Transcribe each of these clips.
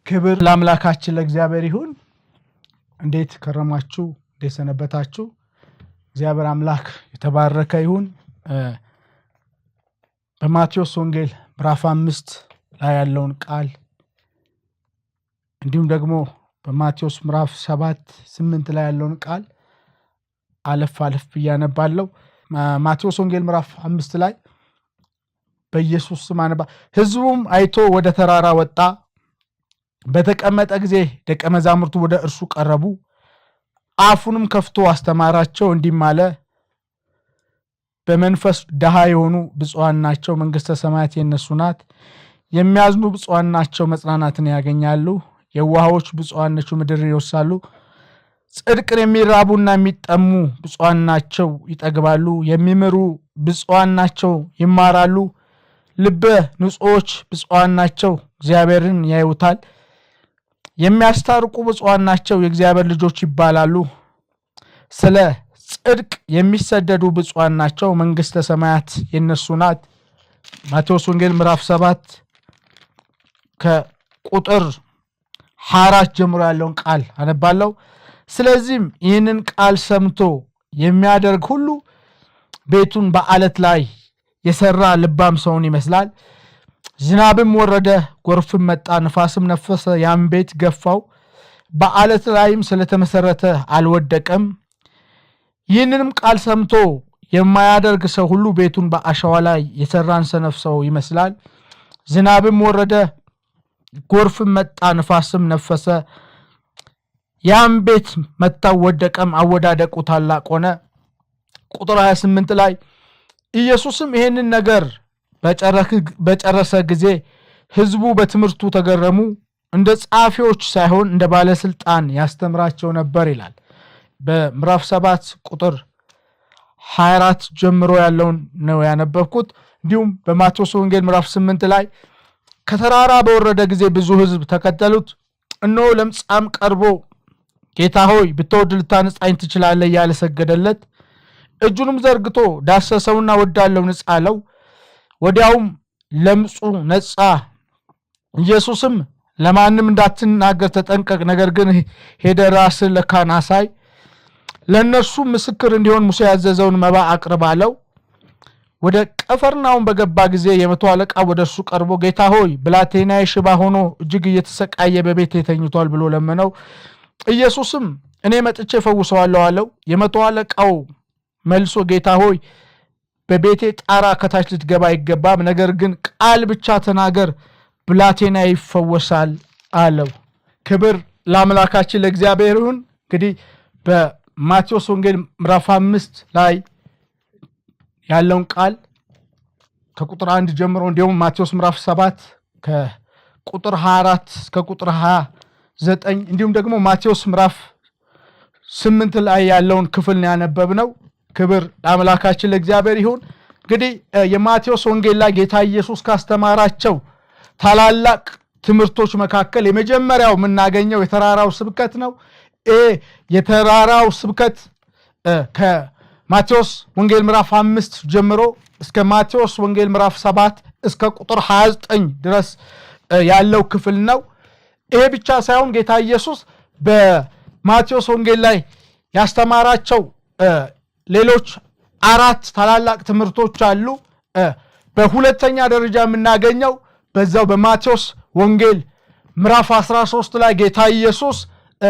ክብር ለአምላካችን ለእግዚአብሔር ይሁን። እንዴት ከረማችሁ? እንዴት ሰነበታችሁ? እግዚአብሔር አምላክ የተባረከ ይሁን። በማቴዎስ ወንጌል ምዕራፍ 5 ላይ ያለውን ቃል እንዲሁም ደግሞ በማቴዎስ ምዕራፍ 7-8 ላይ ያለውን ቃል አለፍ ብያነባለሁ። ማቴዎስ ወንጌል ምዕራፍ 5 ላይ በኢየሱስ ስም አነባ። ሕዝቡም አይቶ ወደ ተራራ ወጣ። በተቀመጠ ጊዜ ደቀ መዛሙርቱ ወደ እርሱ ቀረቡ። አፉንም ከፍቶ አስተማራቸው፣ እንዲህም አለ። በመንፈስ ድሃ የሆኑ ብፁዓን ናቸው፣ መንግሥተ ሰማያት የእነርሱ ናት። የሚያዝኑ ብፁዓን ናቸው፣ መጽናናትን ያገኛሉ። የዋሆች ብፁዓን ናቸው፣ ምድርን ይወርሳሉ። ጽድቅን የሚራቡና የሚጠሙ ብፁዓን ናቸው፣ ይጠግባሉ። የሚምሩ ብፁዓን ናቸው፣ ይማራሉ። ልበ ንጹሖች ብፁዓን ናቸው፣ እግዚአብሔርን ያዩታል። የሚያስታርቁ ብፁዓን ናቸው፣ የእግዚአብሔር ልጆች ይባላሉ። ስለ ጽድቅ የሚሰደዱ ብፁዓን ናቸው፣ መንግሥተ ሰማያት የእነርሱ ናት። ማቴዎስ ወንጌል ምዕራፍ 7 ከቁጥር 24 ጀምሮ ያለውን ቃል አነባለሁ። ስለዚህም ይህንን ቃል ሰምቶ የሚያደርግ ሁሉ ቤቱን በአለት ላይ የሰራ ልባም ሰውን ይመስላል። ዝናብም ወረደ፣ ጎርፍም መጣ፣ ነፋስም ነፈሰ፣ ያን ቤት ገፋው፣ በአለት ላይም ስለተመሰረተ አልወደቀም። ይህንንም ቃል ሰምቶ የማያደርግ ሰው ሁሉ ቤቱን በአሸዋ ላይ የሰራን ሰነፍ ሰው ይመስላል። ዝናብም ወረደ፣ ጎርፍም መጣ፣ ነፋስም ነፈሰ፣ ያን ቤት መታው፣ ወደቀም፣ አወዳደቁ ታላቅ ሆነ። ቁጥር 28 ላይ ኢየሱስም ይህንን ነገር በጨረሰ ጊዜ ሕዝቡ በትምህርቱ ተገረሙ። እንደ ጸሐፊዎች ሳይሆን እንደ ባለስልጣን ያስተምራቸው ነበር ይላል። በምዕራፍ 7 ቁጥር 24 ጀምሮ ያለውን ነው ያነበብኩት። እንዲሁም በማቴዎስ ወንጌል ምዕራፍ 8 ላይ ከተራራ በወረደ ጊዜ ብዙ ሕዝብ ተከተሉት። እነሆ ለምጻም ቀርቦ ጌታ ሆይ ብትወድ ልታነጻኝ ትችላለህ እያለ ሰገደለት። እጁንም ዘርግቶ ዳሰሰውና ወዳለው ንጻ አለው። ወዲያውም ለምጹ ነጻ። ኢየሱስም ለማንም እንዳትናገር ተጠንቀቅ፣ ነገር ግን ሄደ ራስህ ለካህን አሳይ፣ ለእነርሱ ምስክር እንዲሆን ሙሴ ያዘዘውን መባ አቅርብ አለው። ወደ ቀፈርናሆም በገባ ጊዜ የመቶ አለቃ ወደ እርሱ ቀርቦ ጌታ ሆይ ብላቴናዬ ሽባ ሆኖ እጅግ እየተሰቃየ በቤቴ ተኝቷል ብሎ ለመነው። ኢየሱስም እኔ መጥቼ እፈውሰዋለሁ አለው። የመቶ አለቃው መልሶ ጌታ ሆይ በቤቴ ጣራ ከታች ልትገባ አይገባም፣ ነገር ግን ቃል ብቻ ተናገር፣ ብላቴና ይፈወሳል አለው። ክብር ለአምላካችን ለእግዚአብሔር ይሁን። እንግዲህ በማቴዎስ ወንጌል ምዕራፍ 5 ላይ ያለውን ቃል ከቁጥር 1 ጀምሮ እንዲሁም ማቴዎስ ምዕራፍ 7 ከቁጥር 24 እስከ ቁጥር 29 እንዲሁም ደግሞ ማቴዎስ ምዕራፍ 8 ላይ ያለውን ክፍል ነው ያነበብነው። ክብር ለአምላካችን ለእግዚአብሔር ይሁን። እንግዲህ የማቴዎስ ወንጌል ላይ ጌታ ኢየሱስ ካስተማራቸው ታላላቅ ትምህርቶች መካከል የመጀመሪያው የምናገኘው የተራራው ስብከት ነው። የተራራው ስብከት ከማቴዎስ ወንጌል ምዕራፍ 5 ጀምሮ እስከ ማቴዎስ ወንጌል ምዕራፍ 7 እስከ ቁጥር 29 ድረስ ያለው ክፍል ነው። ይሄ ብቻ ሳይሆን ጌታ ኢየሱስ በማቴዎስ ወንጌል ላይ ያስተማራቸው ሌሎች 4 ታላላቅ ትምህርቶች አሉ። በሁለተኛ ደረጃ የምናገኘው በዛው በማቴዎስ ወንጌል ምዕራፍ 13 ላይ ጌታ ኢየሱስ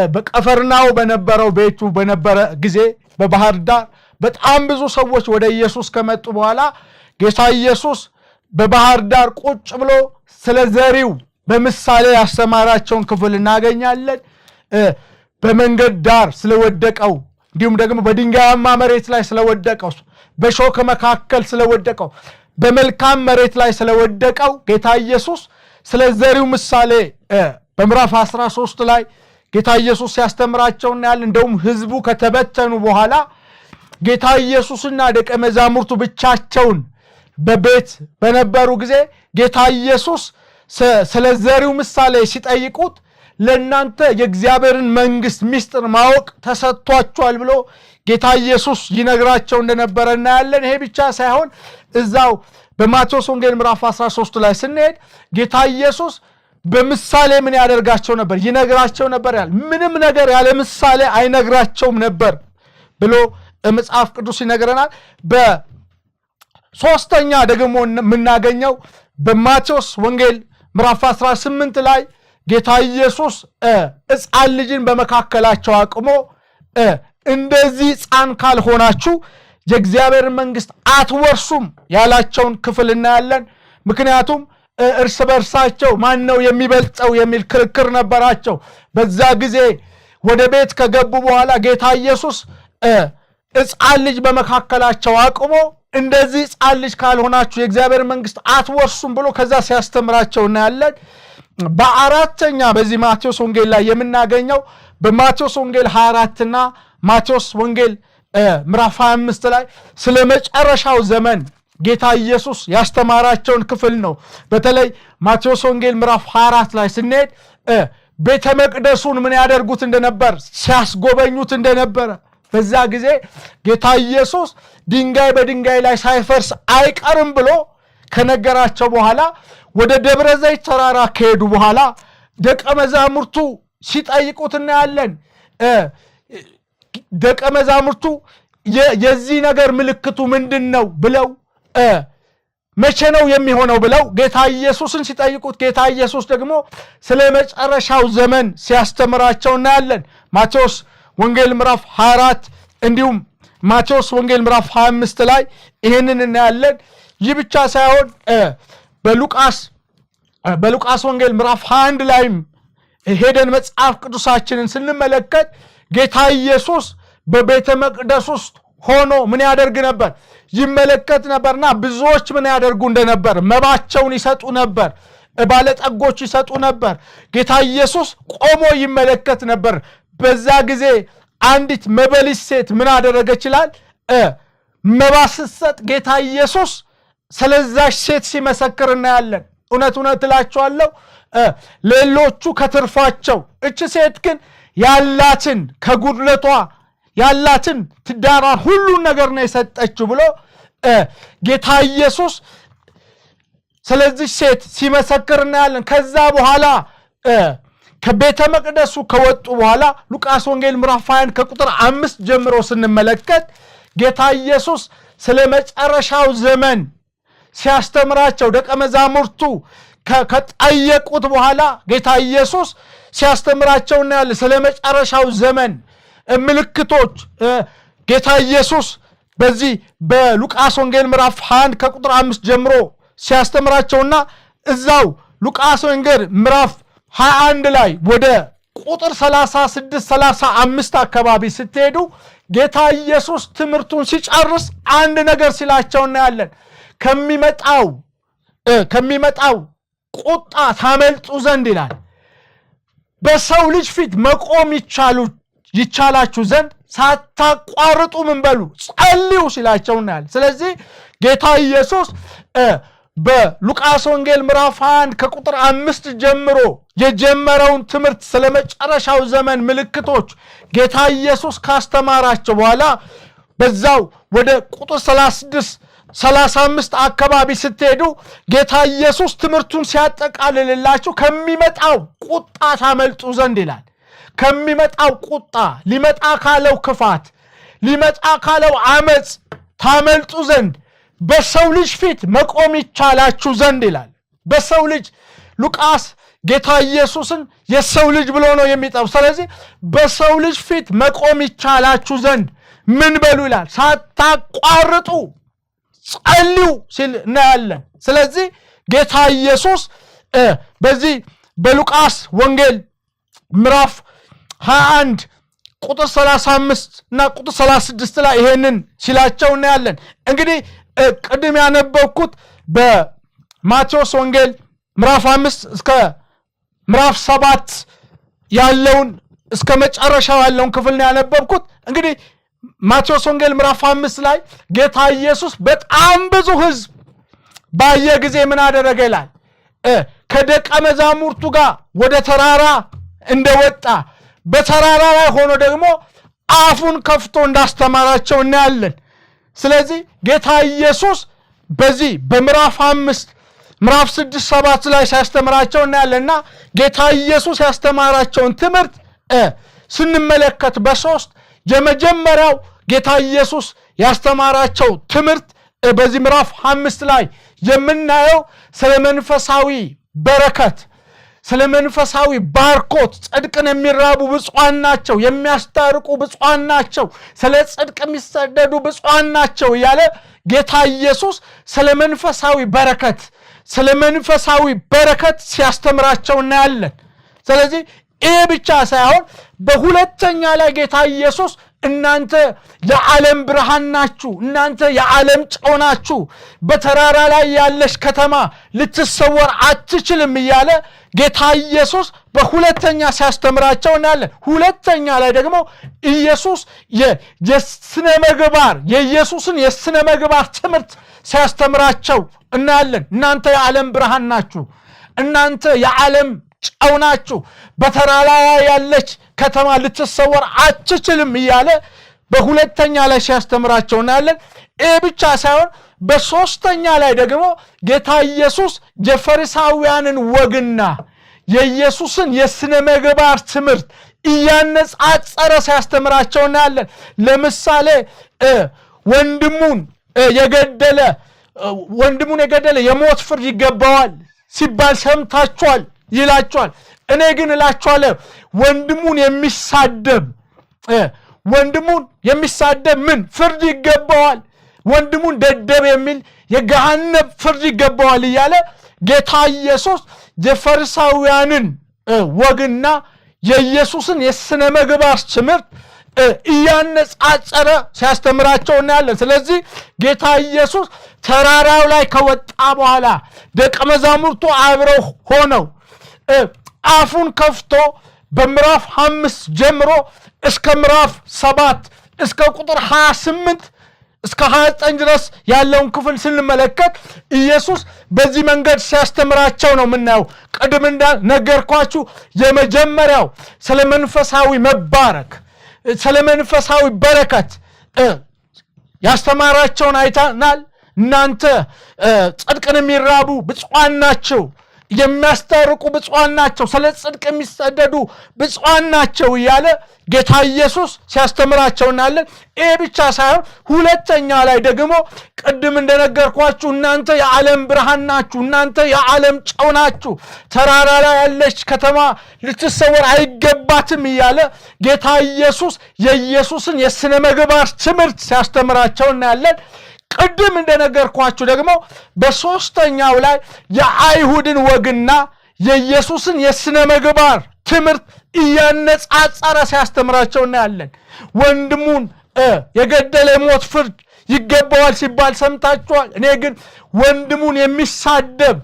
በቀፈርናው በነበረው ቤቱ በነበረ ጊዜ በባህር ዳር በጣም ብዙ ሰዎች ወደ ኢየሱስ ከመጡ በኋላ ጌታ ኢየሱስ በባህር ዳር ቁጭ ብሎ ስለ ዘሪው በምሳሌ ያስተማራቸውን ክፍል እናገኛለን። በመንገድ ዳር ስለወደቀው እንዲሁም ደግሞ በድንጋያማ መሬት ላይ ስለወደቀው፣ በሾህ መካከል ስለወደቀው፣ በመልካም መሬት ላይ ስለወደቀው ጌታ ኢየሱስ ስለ ዘሪው ምሳሌ በምዕራፍ 13 ላይ ጌታ ኢየሱስ ሲያስተምራቸው እናያለን። እንደውም ሕዝቡ ከተበተኑ በኋላ ጌታ ኢየሱስና ደቀ መዛሙርቱ ብቻቸውን በቤት በነበሩ ጊዜ ጌታ ኢየሱስ ስለ ዘሪው ምሳሌ ሲጠይቁት ለእናንተ የእግዚአብሔርን መንግሥት ምስጢር ማወቅ ተሰጥቷችኋል ብሎ ጌታ ኢየሱስ ይነግራቸው እንደነበረ እናያለን። ይሄ ብቻ ሳይሆን እዛው በማቴዎስ ወንጌል ምዕራፍ 13 ላይ ስንሄድ ጌታ ኢየሱስ በምሳሌ ምን ያደርጋቸው ነበር? ይነግራቸው ነበር ያለ ምንም ነገር ያለ ምሳሌ አይነግራቸውም ነበር ብሎ መጽሐፍ ቅዱስ ይነግረናል። በሶስተኛ ደግሞ የምናገኘው በማቴዎስ ወንጌል ምዕራፍ 18 ላይ ጌታ ኢየሱስ ሕፃን ልጅን በመካከላቸው አቁሞ እንደዚህ ሕፃን ካልሆናችሁ የእግዚአብሔር መንግሥት አትወርሱም ያላቸውን ክፍል እናያለን። ምክንያቱም እርስ በርሳቸው ማን ነው የሚበልጠው የሚል ክርክር ነበራቸው። በዛ ጊዜ ወደ ቤት ከገቡ በኋላ ጌታ ኢየሱስ ሕፃን ልጅ በመካከላቸው አቁሞ እንደዚህ ሕፃን ልጅ ካልሆናችሁ የእግዚአብሔር መንግሥት አትወርሱም ብሎ ከዛ ሲያስተምራቸው እናያለን። በአራተኛ በዚህ ማቴዎስ ወንጌል ላይ የምናገኘው በማቴዎስ ወንጌል 24 እና ማቴዎስ ወንጌል ምዕራፍ 25 ላይ ስለ መጨረሻው ዘመን ጌታ ኢየሱስ ያስተማራቸውን ክፍል ነው። በተለይ ማቴዎስ ወንጌል ምዕራፍ 24 ላይ ስንሄድ ቤተ መቅደሱን ምን ያደርጉት እንደነበር ሲያስጎበኙት እንደነበረ በዛ ጊዜ ጌታ ኢየሱስ ድንጋይ በድንጋይ ላይ ሳይፈርስ አይቀርም ብሎ ከነገራቸው በኋላ ወደ ደብረ ዘይት ተራራ ከሄዱ በኋላ ደቀ መዛሙርቱ ሲጠይቁት እናያለን። ደቀ መዛሙርቱ የዚህ ነገር ምልክቱ ምንድን ነው ብለው መቼ ነው የሚሆነው ብለው ጌታ ኢየሱስን ሲጠይቁት ጌታ ኢየሱስ ደግሞ ስለ መጨረሻው ዘመን ሲያስተምራቸው እናያለን። ማቴዎስ ወንጌል ምዕራፍ 24 እንዲሁም ማቴዎስ ወንጌል ምዕራፍ 25 ላይ ይህንን እናያለን። ይህ ብቻ ሳይሆን በሉቃስ ወንጌል ምዕራፍ 21 ላይም ሄደን መጽሐፍ ቅዱሳችንን ስንመለከት ጌታ ኢየሱስ በቤተ መቅደስ ውስጥ ሆኖ ምን ያደርግ ነበር? ይመለከት ነበርና ብዙዎች ምን ያደርጉ እንደነበር መባቸውን ይሰጡ ነበር፣ ባለጠጎች ይሰጡ ነበር። ጌታ ኢየሱስ ቆሞ ይመለከት ነበር። በዛ ጊዜ አንዲት መበለት ሴት ምን አደረገች ይላል? መባ ስትሰጥ ጌታ ኢየሱስ ስለዛች ሴት ሲመሰክር እናያለን። እውነት እውነት እላችኋለሁ ሌሎቹ ከትርፋቸው፣ እች ሴት ግን ያላትን ከጉድለቷ ያላትን ትዳሯን ሁሉን ነገር ነው የሰጠችው ብሎ ጌታ ኢየሱስ ስለዚህ ሴት ሲመሰክር እናያለን። ከዛ በኋላ ከቤተ መቅደሱ ከወጡ በኋላ ሉቃስ ወንጌል ምዕራፍ 20 ከቁጥር 5 ጀምሮ ስንመለከት ጌታ ኢየሱስ ስለ መጨረሻው ዘመን ሲያስተምራቸው ደቀ መዛሙርቱ ከጠየቁት በኋላ ጌታ ኢየሱስ ሲያስተምራቸው እናያለን። ስለ መጨረሻው ዘመን ምልክቶች ጌታ ኢየሱስ በዚህ በሉቃስ ወንጌል ምዕራፍ 21 ከቁጥር 5 ጀምሮ ሲያስተምራቸውና እዛው ሉቃስ ወንጌል ምዕራፍ 21 ላይ ወደ ቁጥር 36 35 አካባቢ ስትሄዱ ጌታ ኢየሱስ ትምህርቱን ሲጨርስ አንድ ነገር ሲላቸው እናያለን። ከሚመጣው ቁጣ ታመልጡ ዘንድ ይላል በሰው ልጅ ፊት መቆም ይቻላችሁ ዘንድ ሳታቋርጡ ምን በሉ ጸልዩ ሲላቸው እናያለን። ስለዚህ ጌታ ኢየሱስ በሉቃስ ወንጌል ምዕራፍ 1 ከቁጥር 5 ጀምሮ የጀመረውን ትምህርት ስለመጨረሻው ዘመን ምልክቶች ጌታ ኢየሱስ ካስተማራቸው በኋላ በዛው ወደ ቁጥር 35 አካባቢ ስትሄዱ ጌታ ኢየሱስ ትምህርቱን ሲያጠቃልልላችሁ ከሚመጣው ቁጣ ታመልጡ ዘንድ ይላል። ከሚመጣው ቁጣ ሊመጣ ካለው ክፋት ሊመጣ ካለው አመፅ ታመልጡ ዘንድ በሰው ልጅ ፊት መቆም ይቻላችሁ ዘንድ ይላል። በሰው ልጅ ሉቃስ ጌታ ኢየሱስን የሰው ልጅ ብሎ ነው የሚጠራው። ስለዚህ በሰው ልጅ ፊት መቆም ይቻላችሁ ዘንድ ምን በሉ ይላል ሳታቋርጡ ጸልዩ ሲል እናያለን። ስለዚህ ጌታ ኢየሱስ በዚህ በሉቃስ ወንጌል ምዕራፍ 21 ቁጥር 35 እና ቁጥር 36 ላይ ይሄንን ሲላቸው እናያለን። እንግዲህ ቅድም ያነበብኩት በማቴዎስ ወንጌል ምዕራፍ 5 እስከ ምዕራፍ 7 ያለውን እስከ መጨረሻው ያለውን ክፍል ነው ያነበብኩት። እንግዲህ ማቴዎስ ወንጌል ምዕራፍ 5 ላይ ጌታ ኢየሱስ በጣም ብዙ ሕዝብ ባየ ጊዜ ምን አደረገ ይላል? ከደቀ መዛሙርቱ ጋር ወደ ተራራ እንደወጣ በተራራ ላይ ሆኖ ደግሞ አፉን ከፍቶ እንዳስተማራቸው እናያለን። ስለዚህ ጌታ ኢየሱስ በዚህ በምዕራፍ 5 ምዕራፍ 6-7 ላይ ሲያስተምራቸው እናያለንና ጌታ ኢየሱስ ያስተማራቸውን ትምህርት ስንመለከት በሶስት የመጀመሪያው ጌታ ኢየሱስ ያስተማራቸው ትምህርት በዚህ ምዕራፍ 5 ላይ የምናየው ስለ መንፈሳዊ በረከት፣ ስለ መንፈሳዊ ባርኮት፣ ጽድቅን የሚራቡ ብፁዓን ናቸው፣ የሚያስታርቁ ብፁዓን ናቸው፣ ስለ ጽድቅ የሚሰደዱ ብፁዓን ናቸው እያለ ጌታ ኢየሱስ ስለ መንፈሳዊ በረከት ሲያስተምራቸው እናያለን። ስለዚህ ይህ ብቻ ሳይሆን በሁለተኛ ላይ ጌታ ኢየሱስ እናንተ የዓለም ብርሃን ናችሁ፣ እናንተ የዓለም ጨው ናችሁ፣ በተራራ ላይ ያለች ከተማ ልትሰወር አትችልም እያለ ጌታ ኢየሱስ በሁለተኛ ሲያስተምራቸው እናያለን። ሁለተኛ ላይ ደግሞ ኢየሱስ የኢየሱስን የስነ ምግባር ትምህርት ሲያስተምራቸው እናያለን። እናንተ የዓለም ብርሃን ናችሁ፣ እናንተ የዓለም ጨው ናችሁ፣ በተራራ ላይ ያለች ከተማ ልትሰወር አትችልም እያለ በሁለተኛ ላይ ሲያስተምራቸው እናያለን። ይህ ብቻ ሳይሆን በሶስተኛ ላይ ደግሞ ጌታ ኢየሱስ የፈሪሳውያንን ወግና የኢየሱስን የስነ ምግባር ትምህርት እያነጻጸረ ሲያስተምራቸው እናያለን። ለምሳሌ ወንድሙን የገደለ የሞት ፍርድ ይገባዋል ሲባል ሰምታችኋል ይላችኋል። እኔ ግን እላችኋለሁ ወንድሙን የሚሳደብ ምን ፍርድ ይገባዋል? ወንድሙን ደደብ የሚል የገሃነም ፍርድ ይገባዋል እያለ ጌታ ኢየሱስ የፈሪሳውያንን ወግና የኢየሱስን የስነ ምግባር ትምህርት እያነጻጸረ ሲያስተምራቸው እናያለን። ስለዚህ ጌታ ኢየሱስ ተራራው ላይ ከወጣ በኋላ ደቀ መዛሙርቱ አብረው ሆነው አፉን ከፍቶ በምዕራፍ 5 ጀምሮ እስከ ምዕራፍ 7 እስከ ቁጥር 28 እስከ 29 ድረስ ያለውን ክፍል ስንመለከት ኢየሱስ በዚህ መንገድ ሲያስተምራቸው ነው የምናየው። ቅድም እንደነገርኳችሁ የመጀመሪያው ስለ መንፈሳዊ መባረክ፣ ስለ መንፈሳዊ በረከት ያስተማራቸውን አይተናል። እናንተ ጽድቅን የሚራቡ ብፁዓን ናቸው፣ የሚያስታርቁ ብፁዓን ናቸው፣ ስለ ጽድቅ የሚሰደዱ ብፁዓን ናቸው እያለ ጌታ ኢየሱስ ሲያስተምራቸው እናያለን። ይህ ብቻ ሳይሆን ሁለተኛ ላይ ደግሞ ቅድም እንደነገርኳችሁ እናንተ የዓለም ብርሃን ናችሁ፣ እናንተ የዓለም ጨው ናችሁ፣ ተራራ ላይ ያለች ከተማ ልትሰወር አይገባትም እያለ ጌታ ኢየሱስ የኢየሱስን የስነ ምግባር ትምህርት ሲያስተምራቸው እናያለን። ቅድም እንደነገርኳችሁ ደግሞ በሶስተኛው ላይ የአይሁድን ወግና የኢየሱስን የስነ ምግባር ትምህርት እያነጻጸረ ሲያስተምራቸው እናያለን። ወንድሙን የገደለ ሞት ፍርድ ይገባዋል ሲባል ሰምታችኋል። እኔ ግን ወንድሙን የሚሳደብ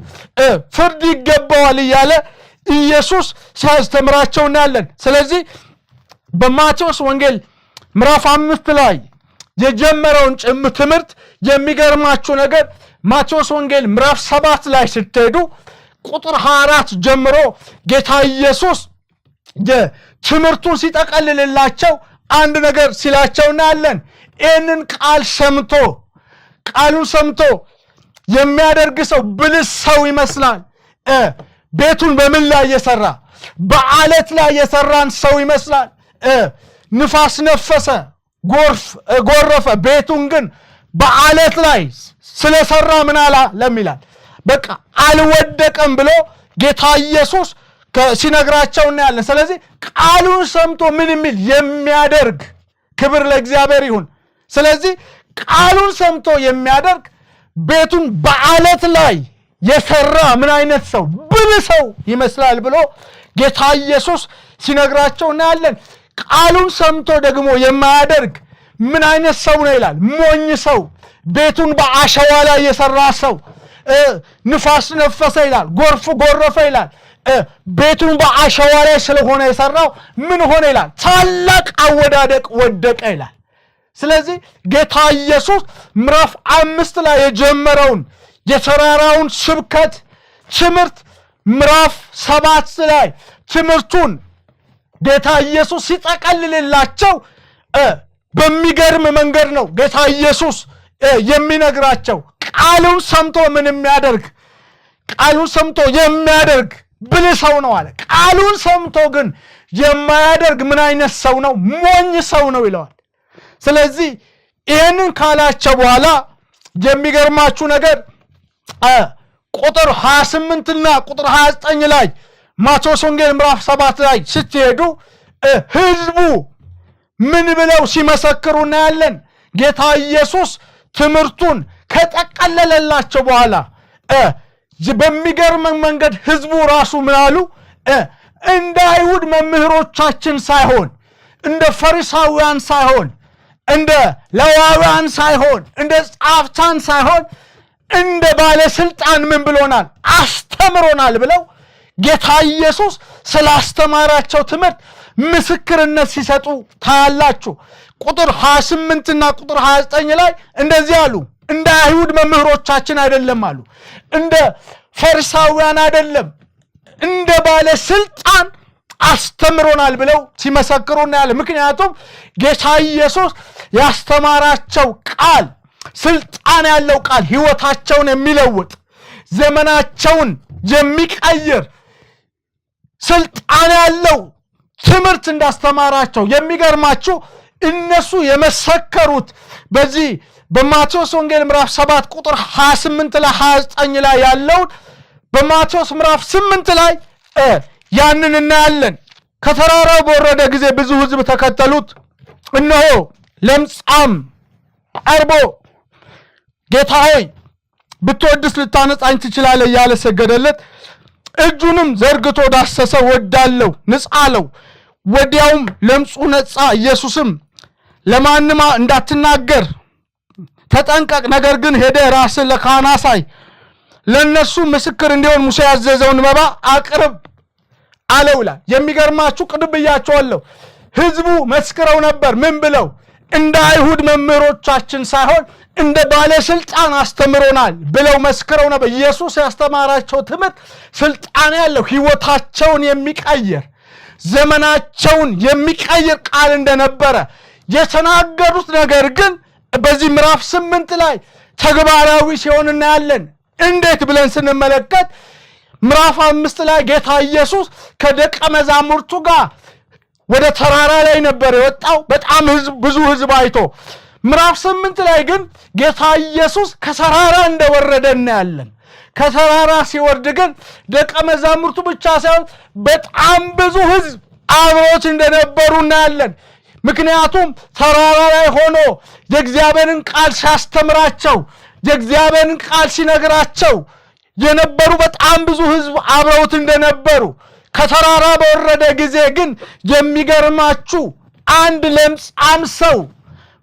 ፍርድ ይገባዋል እያለ ኢየሱስ ሲያስተምራቸው እናያለን። ስለዚህ በማቴዎስ ወንጌል ምዕራፍ 5 ላይ የጀመረውን ትምህርት የሚገርማችሁ ነገር ማቴዎስ ወንጌል ምዕራፍ 7 ላይ ስትሄዱ ቁጥር 24 ጀምሮ ጌታ ኢየሱስ ትምህርቱን ሲጠቀልልላቸው አንድ ነገር ሲላቸው እናያለን። ይህንን ቃሉን ሰምቶ የሚያደርግ ሰው ብልህ ሰው ይመስላል። ቤቱን በምን ላይ የሰራ? በአለት ላይ የሰራን ሰው ይመስላል። ንፋስ ነፈሰ፣ ጎረፈ፣ ቤቱን ግን በአለት ላይ ስለሰራ ምን አላለም ይላል፣ በቃ አልወደቀም ብሎ ጌታ ኢየሱስ ሲነግራቸው እናያለን። ስለዚህ ቃሉን ሰምቶ ምን የሚል የሚያደርግ፣ ክብር ለእግዚአብሔር ይሁን። ስለዚህ ቃሉን ሰምቶ የሚያደርግ ቤቱን በአለት ላይ የሰራ ምን አይነት ሰው? ብልህ ሰው ይመስላል ብሎ ጌታ ኢየሱስ ሲነግራቸው እናያለን። ቃሉን ሰምቶ ደግሞ የማያደርግ ምን አይነት ሰው ነው ይላል? ሞኝ ሰው፣ ቤቱን በአሸዋ ላይ የሰራ ሰው። ንፋስ ነፈሰ ይላል፣ ጎርፍ ጎረፈ ይላል። ቤቱን በአሸዋ ላይ ስለሆነ የሰራው ምን ሆነ ይላል? ታላቅ አወዳደቅ ወደቀ ይላል። ስለዚህ ጌታ ኢየሱስ ምዕራፍ 5 ላይ የጀመረውን የተራራውን ስብከት ትምህርት ምዕራፍ 7 ላይ ትምህርቱን ጌታ ኢየሱስ ሲጠቀልልላቸው በሚገርም መንገድ ነው ጌታ ኢየሱስ የሚነግራቸው። ቃሉን ሰምቶ ምን የሚያደርግ? ቃሉን ሰምቶ የሚያደርግ ብልህ ሰው ነው አለ። ቃሉን ሰምቶ ግን የማያደርግ ምን አይነት ሰው ነው? ሞኝ ሰው ነው ይለዋል። ስለዚህ ይህንን ካላቸው በኋላ የሚገርማችሁ ነገር ቁጥር 28 እና ቁጥር 29 ላይ ማቴዎስ ወንጌል ምዕራፍ 7 ላይ ስትሄዱ ህዝቡ ምን ብለው ሲመሰክሩ እናያለን። ጌታ ኢየሱስ ትምህርቱን ከጠቀለለላቸው በኋላ በሚገርም መንገድ ህዝቡ ራሱ ምን አሉ? እንደ አይሁድ መምህሮቻችን ሳይሆን፣ እንደ ፈሪሳውያን ሳይሆን፣ እንደ ሌዋውያን ሳይሆን፣ እንደ ጻፍታን ሳይሆን እንደ ባለስልጣን ምን ብሎናል? አስተምሮናል ብለው ጌታ ኢየሱስ ስላስተማራቸው ትምህርት ምስክርነት ሲሰጡ ታያላችሁ። ቁጥር 28 እና ቁጥር 29 ላይ እንደዚህ አሉ። እንደ አይሁድ መምህሮቻችን አይደለም አሉ፣ እንደ ፈሪሳውያን አይደለም፣ እንደ ባለስልጣን አስተምሮናል ብለው ሲመሰክሩ እናያለን። ምክንያቱም ጌታ ኢየሱስ ያስተማራቸው ቃል ስልጣን ያለው ቃል፣ ህይወታቸውን የሚለውጥ ዘመናቸውን የሚቀይር ስልጣን ያለው ትምህርት እንዳስተማራቸው የሚገርማችሁ እነሱ የመሰከሩት በዚህ በማቴዎስ ወንጌል ምዕራፍ 7 ቁጥር 28 ላይ 29 ላይ ያለውን በማቴዎስ ምዕራፍ 8 ላይ ያንን እናያለን። ከተራራው በወረደ ጊዜ ብዙ ህዝብ ተከተሉት። እነሆ ለምጻም ቀርቦ ጌታ ሆይ ብትወድስ ልታነጻኝ ትችላለህ እያለ ሰገደለት። እጁንም ዘርግቶ ዳሰሰ፣ ወዳለው ንጻ አለው። ወዲያውም ለምጹ ነጻ። ኢየሱስም ለማንም እንዳትናገር ተጠንቀቅ፣ ነገር ግን ሄደ ራስን ለካህናት አሳይ፣ ለነሱ ምስክር እንዲሆን ሙሴ ያዘዘውን መባ አቅርብ አለው ይላል። የሚገርማችሁ ቅድም ብያቸዋለሁ፣ ህዝቡ መስክረው ነበር። ምን ብለው? እንደ አይሁድ መምህሮቻችን ሳይሆን እንደ ባለስልጣን አስተምሮናል ብለው መስክረው ነበር። ኢየሱስ ያስተማራቸው ትምህርት ስልጣን ያለው ህይወታቸውን የሚቀይር ዘመናቸውን የሚቀይር ቃል እንደነበረ የተናገሩት ነገር ግን በዚህ ምዕራፍ 8 ላይ ተግባራዊ ሲሆን እናያለን። እንዴት ብለን ስንመለከት ምዕራፍ 5 ላይ ጌታ ኢየሱስ ከደቀ መዛሙርቱ ጋር ወደ ተራራ ላይ ነበር የወጣው፣ በጣም ብዙ ህዝብ አይቶ። ምዕራፍ 8 ላይ ግን ጌታ ኢየሱስ ከተራራ እንደወረደ እናያለን። ከተራራ ሲወርድ ግን ደቀ መዛሙርቱ ብቻ ሳይሆን በጣም ብዙ ህዝብ አብሮት እንደነበሩ እናያለን። ምክንያቱም ተራራ ላይ ሆኖ የእግዚአብሔርን ቃል ሲያስተምራቸው፣ የእግዚአብሔርን ቃል ሲነግራቸው የነበሩ በጣም ብዙ ህዝብ አብረውት እንደነበሩ። ከተራራ በወረደ ጊዜ ግን የሚገርማችሁ አንድ ለምጻም ሰው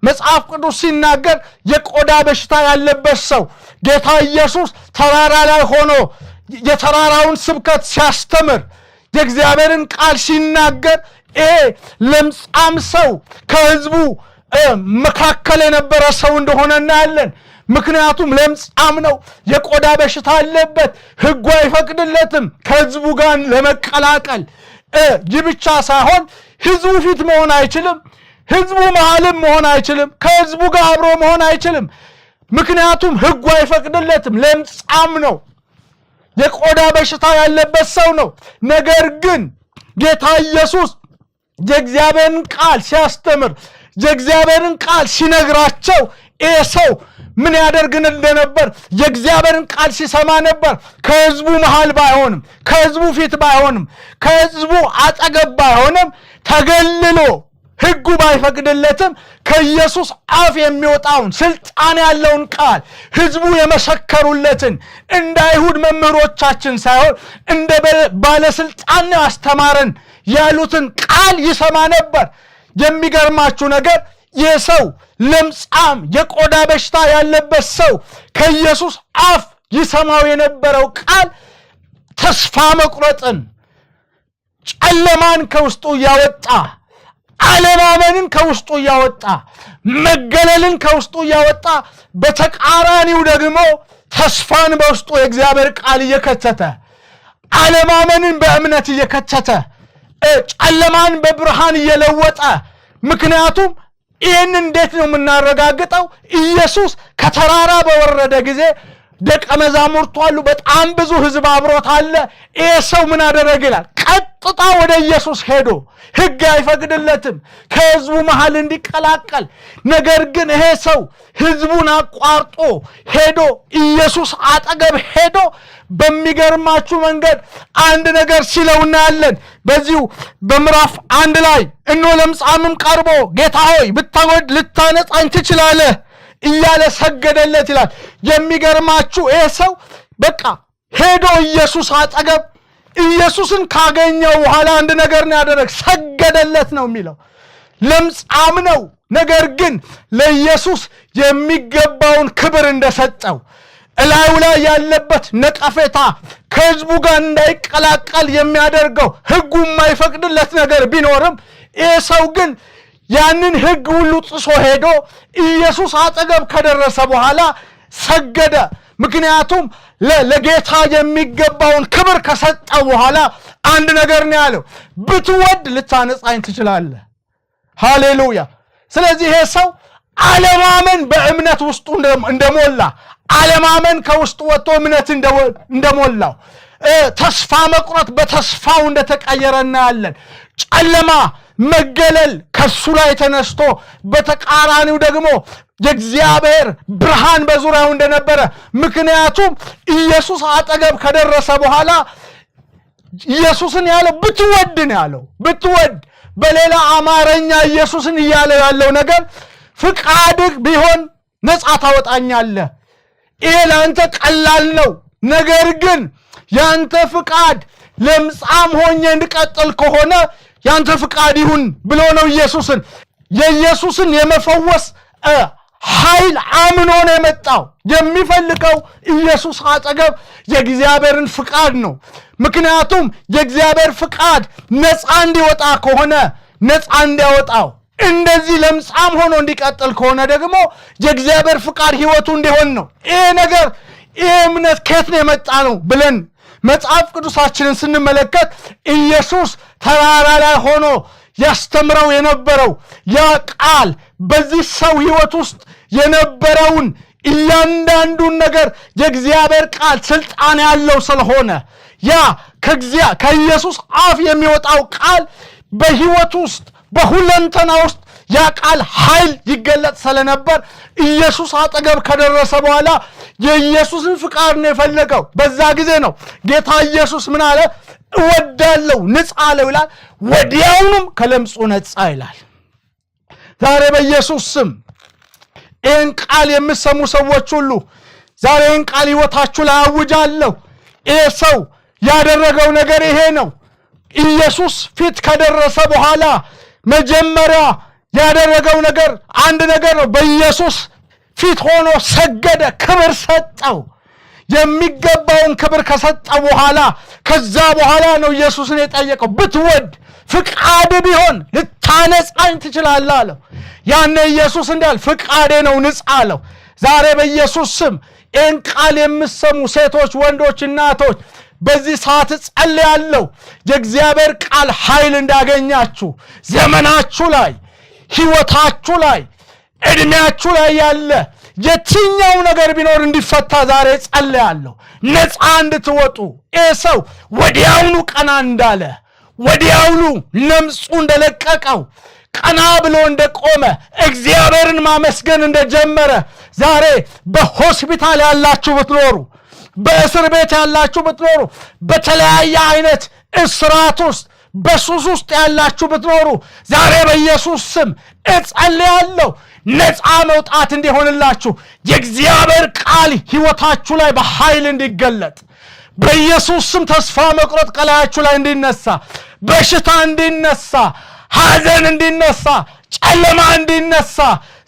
መጽሐፍ ቅዱስ ሲናገር የቆዳ በሽታ ያለበት ሰው ጌታ ኢየሱስ ተራራ ላይ ሆኖ የተራራውን ስብከት ሲያስተምር የእግዚአብሔርን ቃል ሲናገር ለምጻም ሰው ከህዝቡ መካከል የነበረ ሰው እንደሆነ እናያለን። ምክንያቱም ለምጻም ነው፣ የቆዳ በሽታ አለበት፣ ህጉ አይፈቅድለትም ከህዝቡ ጋር ለመቀላቀል። ይህ ብቻ ሳይሆን ህዝቡ ፊት መሆን አይችልም፣ ህዝቡ መሃልም መሆን አይችልም፣ ከህዝቡ ጋር አብሮ መሆን አይችልም። ምክንያቱም ህጉ አይፈቅድለትም፣ ለምጻም ነው፣ የቆዳ በሽታ ያለበት ሰው ነው። ነገር ግን ጌታ ኢየሱስ የእግዚአብሔርን ቃል ሲያስተምር፣ የእግዚአብሔርን ቃል ሲነግራቸው ይህ ሰው ምን ያደርግን እንደነበር የእግዚአብሔርን ቃል ሲሰማ ነበር። ከህዝቡ መሃል ባይሆንም፣ ከህዝቡ ፊት ባይሆንም፣ ከህዝቡ አጠገብ ባይሆንም፣ ተገልሎ ህጉ ባይፈቅድለትም ከኢየሱስ አፍ የሚወጣውን ስልጣን ያለውን ቃል ህዝቡ የመሰከሩለትን እንደ አይሁድ መምህሮቻችን ሳይሆን እንደ ባለስልጣን አስተማረን ያሉትን ቃል ይሰማ ነበር። የሚገርማችሁ ነገር ይህ ሰው ለምጻም የቆዳ በሽታ ያለበት ሰው ከኢየሱስ አፍ ይሰማው የነበረው ቃል ተስፋ መቁረጥን፣ ጨለማን ከውስጡ እያወጣ፣ አለማመንን ከውስጡ እያወጣ፣ መገለልን ከውስጡ እያወጣ፣ በተቃራኒው ደግሞ ተስፋን በውስጡ የእግዚአብሔር ቃል እየከተተ፣ አለማመንን በእምነት እየከተተ፣ ጨለማን በብርሃን እየለወጠ። ምክንያቱም ይህን እንዴት ነው የምናረጋግጠው? ኢየሱስ ከተራራ በወረደ ጊዜ ደቀ መዛሙርቱ አሉ፣ በጣም ብዙ ሕዝብ አብሮት አለ። ይሄ ሰው ምን አደረገ ይላል? ቀጥታ ወደ ኢየሱስ ሄዶ ሕግ አይፈቅድለትም ከሕዝቡ መሃል እንዲቀላቀል። ነገር ግን ይሄ ሰው ሕዝቡን አቋርጦ ሄዶ ኢየሱስ አጠገብ ሄዶ በሚገርማችሁ መንገድ አንድ ነገር ሲለው እናያለን። በዚሁ በምዕራፍ 1 ላይ እነሆ ለምጻምም ቀርቦ ጌታ ሆይ ብትወድ ልታነጻኝ ትችላለህ እያለ ሰገደለት ይላል። የሚገርማችሁ ይሄ ሰው በቃ ሄዶ ኢየሱስ አጠገብ ኢየሱስን ካገኘው በኋላ አንድ ነገር ነው ያደረገ፣ ሰገደለት ነው የሚለው። ለምጻም ነው፣ ነገር ግን ለኢየሱስ የሚገባውን ክብር እንደሰጠው እላዩ ላይ ያለበት ነቀፌታ ከሕዝቡ ጋር እንዳይቀላቀል የሚያደርገው ሕጉ የማይፈቅድለት ነገር ቢኖርም ይሄ ሰው ግን ያንን ሕግ ሁሉ ጥሶ ሄዶ ኢየሱስ አጠገብ ከደረሰ በኋላ ሰገደ። ምክንያቱም ለጌታ የሚገባውን ክብር ከሰጠ በኋላ አንድ ነገር ነው ያለው፣ ብትወድ ልታነጻኝ ትችላለህ። ሃሌሉያ። ስለዚህ ይሄ ሰው አለማመን በእምነት ውስጡ እንደሞላ፣ አለማመን ከውስጡ ወጥቶ እምነት እንደሞላው፣ ተስፋ መቁረጥ በተስፋው እንደተቀየረ እናያለን። ጨለማ መገለል ከሱ ላይ ተነስቶ በተቃራኒው ደግሞ የእግዚአብሔር ብርሃን በዙሪያው እንደነበረ፣ ምክንያቱም ኢየሱስ አጠገብ ከደረሰ በኋላ ኢየሱስን ያለው ብትወድ ነው ያለው። ብትወድ በሌላ አማርኛ ኢየሱስን እያለ ያለው ነገር ፍቃድህ ቢሆን ነፃ ታወጣኛለህ፣ ይሄ ለአንተ ቀላል ነው። ነገር ግን ያንተ ፍቃድ ለምጻም ሆኜ እንድቀጥል ከሆነ ያንተ ፍቃድ ይሁን ብሎ ነው የኢየሱስን የመፈወስ ኃይል አምኖ ነው የመጣው። የሚፈልገው ኢየሱስ አጠገብ የእግዚአብሔርን ፍቃድ ነው። ምክንያቱም የእግዚአብሔር ፍቃድ ነፃ እንዲወጣ ከሆነ ነፃ እንዲያወጣው፣ እንደዚህ ለምጻም ሆኖ እንዲቀጥል ከሆነ ደግሞ የእግዚአብሔር ፍቃድ ሕይወቱ እንዲሆን ነው። ይሄ ነገር ይሄ እምነት ከየት ነው የመጣ ነው ብለን መጽሐፍ ቅዱሳችንን ስንመለከት ኢየሱስ ተራራ ላይ ሆኖ ያስተምረው የነበረው ያ ቃል በዚህ ሰው ሕይወት ውስጥ የነበረውን እያንዳንዱን ነገር የእግዚአብሔር ቃል ስልጣን ያለው ስለሆነ ያ ከኢየሱስ አፍ የሚወጣው ቃል በሕይወት ውስጥ በሁለንተና ውስጥ ያ ቃል ኃይል ይገለጥ ስለነበር ኢየሱስ አጠገብ ከደረሰ በኋላ የኢየሱስን ፍቃድ ነው የፈለገው። በዛ ጊዜ ነው ጌታ ኢየሱስ ምን አለ? እወዳለሁ ንጻ አለው ይላል። ወዲያውኑም ከለምጹ ነጻ ይላል። ዛሬ በኢየሱስ ስም ይህን ቃል የምሰሙ ሰዎች ሁሉ ዛሬ ይህን ቃል ሕይወታችሁ ላይ አውጃለሁ። ይሄ ሰው ያደረገው ነገር ይሄ ነው። ኢየሱስ ፊት ከደረሰ በኋላ መጀመሪያ ያደረገው ነገር አንድ ነገር ነው። በኢየሱስ ፊት ሆኖ ሰገደ፣ ክብር ሰጠው። የሚገባውን ክብር ከሰጠው በኋላ ከዛ በኋላ ነው ኢየሱስን የጠየቀው፣ ብትወድ ፍቃድ ቢሆን ልታነጻኝ ትችላለህ አለው። ያኔ ኢየሱስ እንዳል ፍቃዴ ነው ንጻ አለው። ዛሬ በኢየሱስ ስም ይህን ቃል የምሰሙ ሴቶች፣ ወንዶች፣ እናቶች በዚህ ሰዓት ጸልያለሁ። የእግዚአብሔር ቃል ኃይል እንዳገኛችሁ ዘመናችሁ ላይ፣ ሕይወታችሁ ላይ፣ ዕድሜያችሁ ላይ ያለ የትኛው ነገር ቢኖር እንዲፈታ ዛሬ ጸልያለሁ። ነፃ እንድትወጡ። ይህ ሰው ወዲያውኑ ቀና እንዳለ፣ ወዲያውኑ ለምጹ እንደለቀቀው፣ ቀና ብሎ እንደቆመ፣ እግዚአብሔርን ማመስገን እንደጀመረ ዛሬ በሆስፒታል ያላችሁ ብትኖሩ፣ በእስር ቤት ያላችሁ ብትኖሩ፣ በተለያየ አይነት እስራት ውስጥ በሱስ ውስጥ ያላችሁ ብትኖሩ ዛሬ በኢየሱስ ስም እጸልያለሁ ነፃ መውጣት እንዲሆንላችሁ፣ የእግዚአብሔር ቃል ሕይወታችሁ ላይ በኃይል እንዲገለጥ፣ በኢየሱስ ስም ተስፋ መቁረጥ ከላያችሁ ላይ እንዲነሳ፣ በሽታ እንዲነሳ፣ ሐዘን እንዲነሳ፣ ጨለማ እንዲነሳ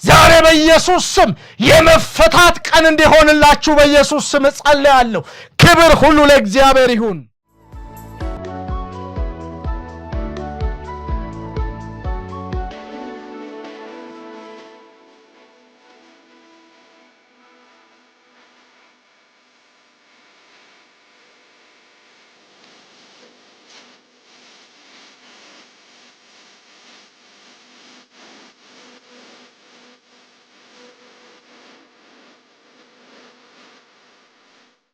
ዛሬ በኢየሱስ ስም የመፈታት ቀን እንዲሆንላችሁ በኢየሱስ ስም እጸልያለሁ። ክብር ሁሉ ለእግዚአብሔር ይሁን።